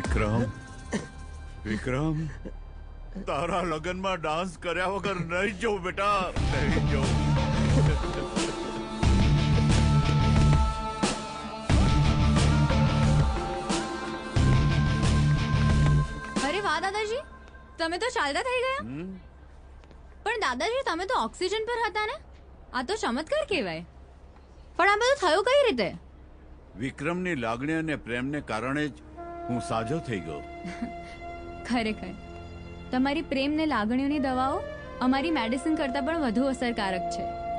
વિક્રમ વિક્રમ તારા લગનમાં ડાન્સ કર્યા વગર નહીં જાઉં બેટા, નહીં જાઉં. અરે વાહ દાદાજી, તમે તો ચાલતા થઈ ગયા. પણ દાદાજી તમે તો ઓક્સિજન પર હતા ને, આ તો ચમત્કાર કહેવાય. પણ આ બધું થયું કઈ રીતે? વિક્રમની લાગણી અને પ્રેમને કારણે જ હું સાજો થઈ ગયો. ખરેખર તમારી પ્રેમ ને લાગણીઓની દવાઓ અમારી મેડિસિન કરતાં પણ વધુ અસરકારક છે.